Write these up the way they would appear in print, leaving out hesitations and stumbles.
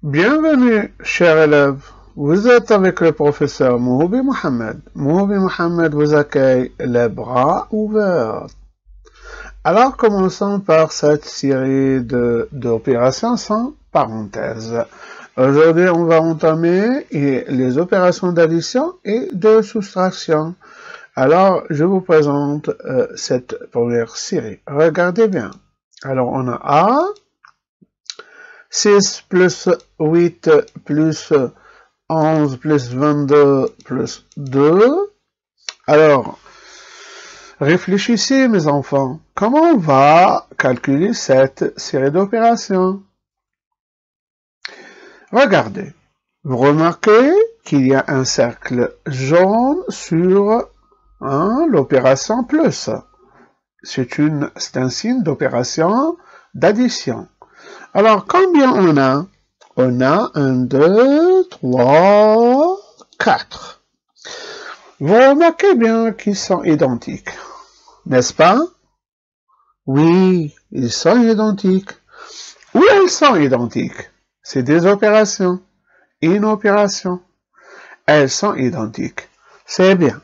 Bienvenue, chers élèves. Vous êtes avec le professeur Mouhoubi Mohamed. Mouhoubi Mohamed vous accueille les bras ouverts. Alors, commençons par cette série d'opérations sans parenthèse. Aujourd'hui, on va entamer les opérations d'addition et de soustraction. Alors, je vous présente cette première série. Regardez bien. Alors, on a A. 6 plus 8 plus 11 plus 22 plus 2. Alors, réfléchissez mes enfants, comment on va calculer cette série d'opérations? Regardez, vous remarquez qu'il y a un cercle jaune sur l'opération plus. C'est un signe d'opération d'addition. Alors, combien on a? On a 1, 2, 3, 4. Vous remarquez bien qu'ils sont identiques, n'est-ce pas? Oui, ils sont identiques. Où elles sont identiques? C'est des opérations. Une opération. Elles sont identiques. C'est bien.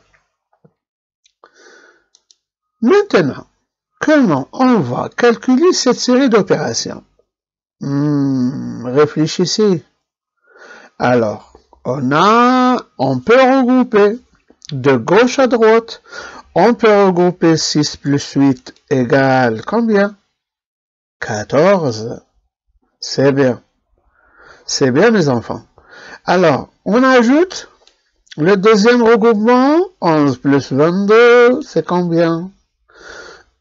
Maintenant, comment on va calculer cette série d'opérations? Réfléchissez. Alors, on peut regrouper de gauche à droite. On peut regrouper 6 plus 8 égale combien? 14. C'est bien. C'est bien, mes enfants. Alors, on ajoute le deuxième regroupement. 11 plus 22, c'est combien?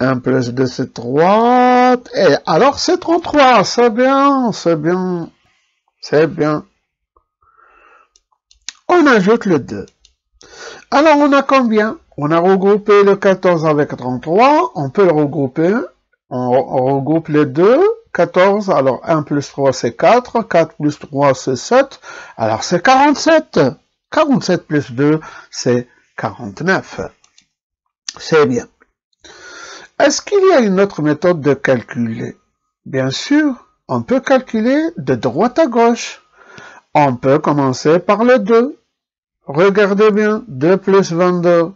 1 plus 2, c'est 3. Et alors, c'est 33. C'est bien, c'est bien, c'est bien. On ajoute le 2. Alors, on a combien? On a regroupé le 14 avec 33. On peut le regrouper. On regroupe les deux. 14, alors 1 plus 3, c'est 4. 4 plus 3, c'est 7. Alors, c'est 47. 47 plus 2, c'est 49. C'est bien. Est-ce qu'il y a une autre méthode de calculer? Bien sûr, on peut calculer de droite à gauche. On peut commencer par le 2. Regardez bien, 2 plus 22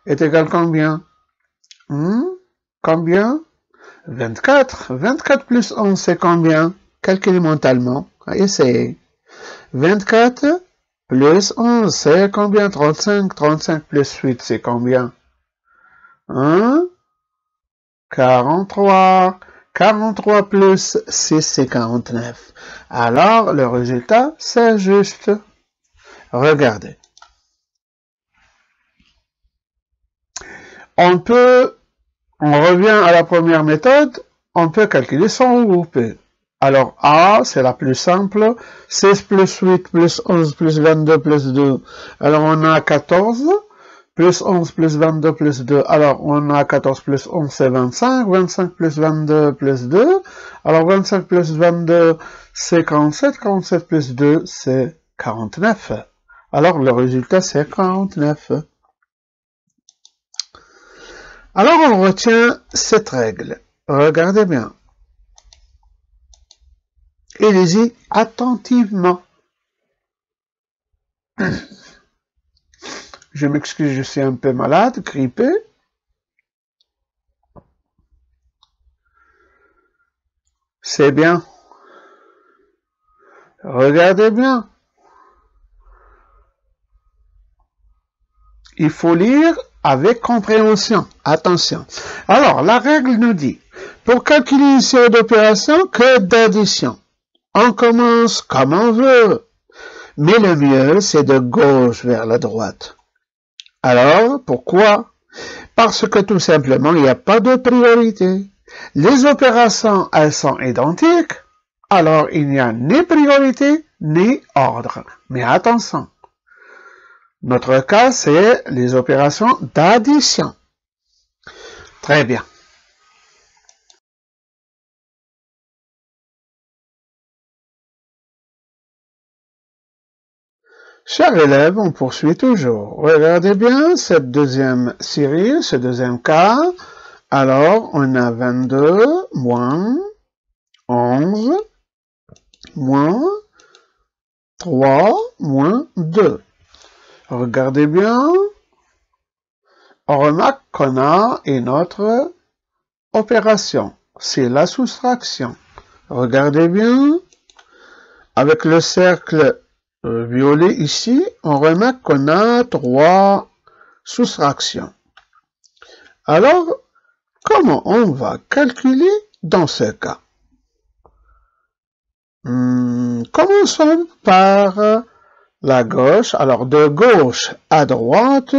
est égal combien? Combien? 24. 24 plus 11, c'est combien? Calculez mentalement. Essayez. 24 plus 11, c'est combien? 35. 35 plus 8, c'est combien? 43. 43 plus 6, c'est 49. Alors, le résultat, c'est juste. Regardez. On revient à la première méthode, on peut calculer sans regrouper. Alors, A, c'est la plus simple. 6 plus 8 plus 11 plus 22 plus 2. Alors, on a 14. Plus 11 plus 22 plus 2. Alors, on a 14 plus 11, c'est 25. 25 plus 22 plus 2. Alors, 25 plus 22, c'est 47. 47 plus 2, c'est 49. Alors, le résultat, c'est 49. Alors, on retient cette règle. Regardez bien. Et lisez attentivement. Je m'excuse, je suis un peu malade, grippé. C'est bien. Regardez bien. Il faut lire avec compréhension. Attention. Alors, la règle nous dit, pour calculer une série d'opérations que d'addition, on commence comme on veut. Mais le mieux, c'est de gauche vers la droite. Alors, pourquoi? Parce que tout simplement, il n'y a pas de priorité. Les opérations, elles sont identiques, alors il n'y a ni priorité, ni ordre. Mais attention, notre cas, c'est les opérations d'addition. Très bien. Chers élèves, on poursuit toujours. Regardez bien cette deuxième série, ce deuxième cas. Alors, on a 22 moins 11 moins 3 moins 2. Regardez bien. On remarque qu'on a une autre opération. C'est la soustraction. Regardez bien. Avec le cercle violet ici, on remarque qu'on a 3 soustractions. Alors, comment on va calculer dans ce cas? Commençons par la gauche. Alors, de gauche à droite,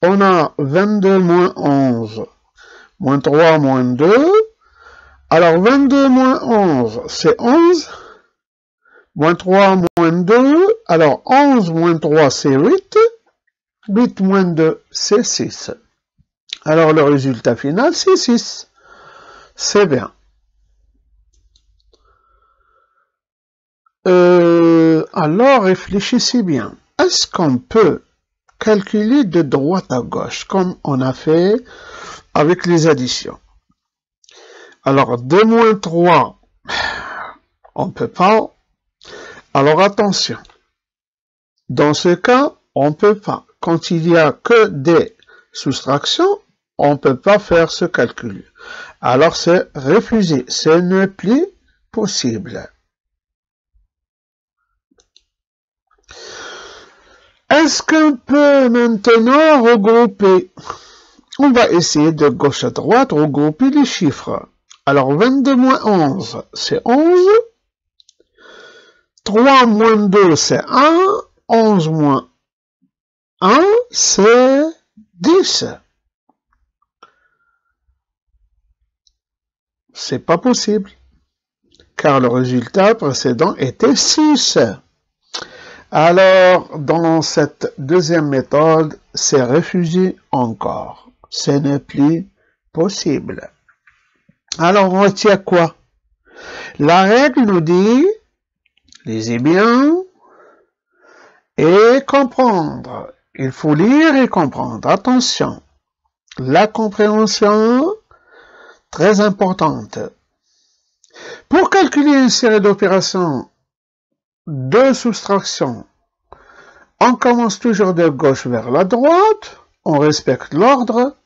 on a 22 moins 11, moins 3 moins 2. Alors, 22 moins 11, c'est 11. Moins 3 moins 2. Alors, 11 moins 3, c'est 8. 8 moins 2, c'est 6. Alors, le résultat final, c'est 6. C'est bien. Alors, réfléchissez bien. Est-ce qu'on peut calculer de droite à gauche, comme on a fait avec les additions? Alors, 2 moins 3, on ne peut pas. Alors, attention. Dans ce cas, on ne peut pas. Quand il n'y a que des soustractions, on ne peut pas faire ce calcul. Alors, c'est refusé. Ce n'est plus possible. Est-ce qu'on peut maintenant regrouper? On va essayer de gauche à droite regrouper les chiffres. Alors, 22 moins 11, c'est 11. 3 moins 2, c'est 1. 11 moins 1, c'est 10. C'est pas possible, car le résultat précédent était 6. Alors, dans cette deuxième méthode, c'est refusé encore. Ce n'est plus possible. Alors, on retient quoi? La règle nous dit, lisez bien et comprendre. Il faut lire et comprendre. Attention, la compréhension, très importante. Pour calculer une série d'opérations de soustraction, on commence toujours de gauche vers la droite, on respecte l'ordre,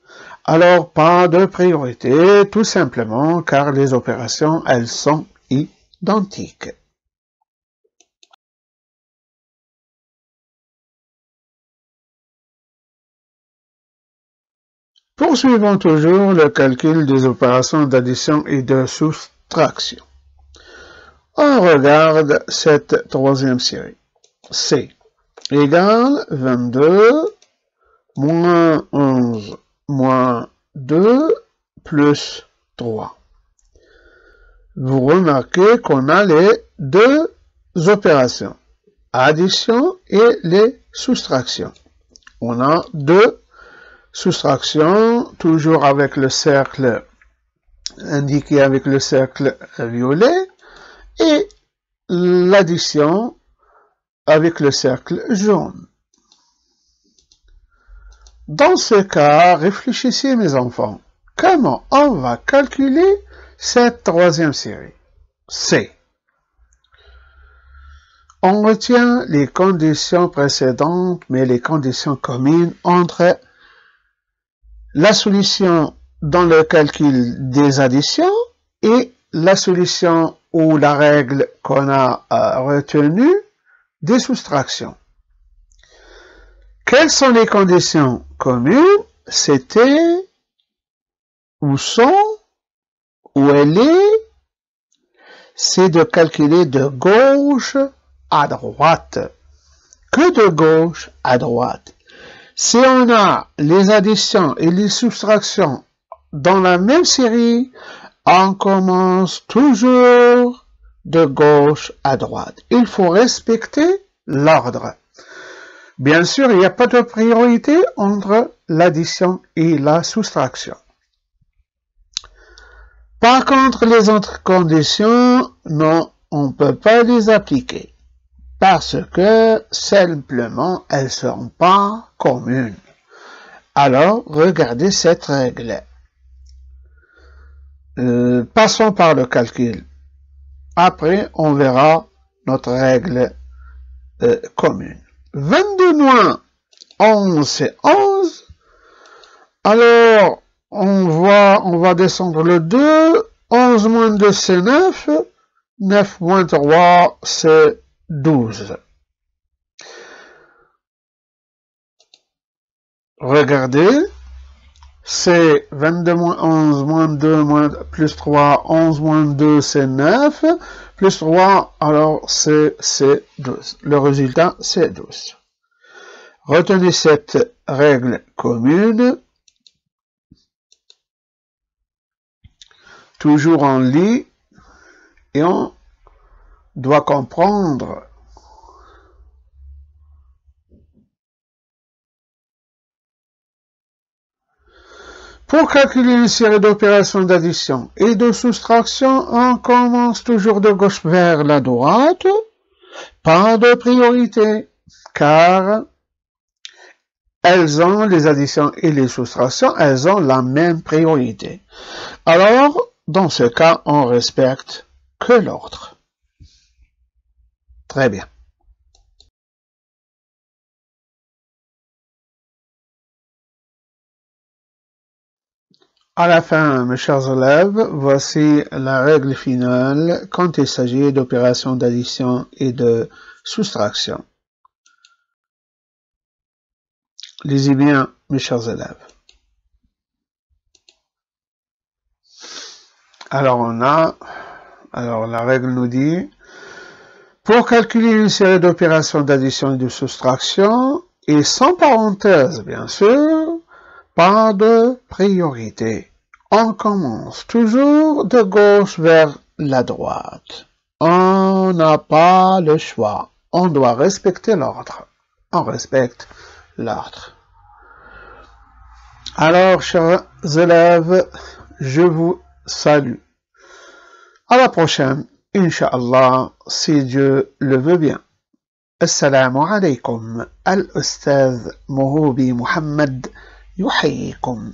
alors pas de priorité, tout simplement car les opérations, elles sont identiques. Poursuivons toujours le calcul des opérations d'addition et de soustraction. On regarde cette troisième série. C égale 22 moins 11 moins 2 plus 3. Vous remarquez qu'on a les deux opérations, addition et les soustractions. On a deux soustractions, toujours avec le cercle indiqué avec le cercle violet, et l'addition avec le cercle jaune. Dans ce cas, réfléchissez mes enfants, comment on va calculer cette troisième série? C. On retient les conditions précédentes, mais les conditions communes entre la solution dans le calcul des additions et la solution ou la règle qu'on a retenue des soustractions. Quelles sont les conditions communes? C'était où elle est, c'est de calculer de gauche à droite. Que de gauche à droite. Si on a les additions et les soustractions dans la même série, on commence toujours de gauche à droite. Il faut respecter l'ordre. Bien sûr, il n'y a pas de priorité entre l'addition et la soustraction. Par contre, les autres conditions, non, on ne peut pas les appliquer. Parce que, simplement, elles ne seront pas communes. Alors, regardez cette règle. Passons par le calcul. Après, on verra notre règle commune. 22 moins 11, c'est 11. Alors, on va descendre le 2. 11 moins 2, c'est 9. 9 moins 3, c'est 12. Regardez, c'est 22 moins 11 moins 2 plus 3, 11 moins 2, c'est 9, plus 3, alors c'est 12. Le résultat, c'est 12. Retenez cette règle commune. Toujours on lit et on doit comprendre. Pour calculer une série d'opérations d'addition et de soustraction, on commence toujours de gauche vers la droite. Pas de priorité, car elles ont, les additions et les soustractions, elles ont la même priorité. Alors, dans ce cas, on respecte que l'ordre. Très bien. À la fin, mes chers élèves, voici la règle finale quand il s'agit d'opérations d'addition et de soustraction. Lisez bien, mes chers élèves. Alors, la règle nous dit, pour calculer une série d'opérations d'addition et de soustraction, et sans parenthèse, bien sûr, pas de priorité. On commence toujours de gauche vers la droite. On n'a pas le choix. On doit respecter l'ordre. On respecte l'ordre. Alors, chers élèves, je vous salue. À la prochaine, Inch'Allah, si Dieu le veut bien. Assalamu alaikum. Al-Ustadh Mohoubi Mohammed يحييكم.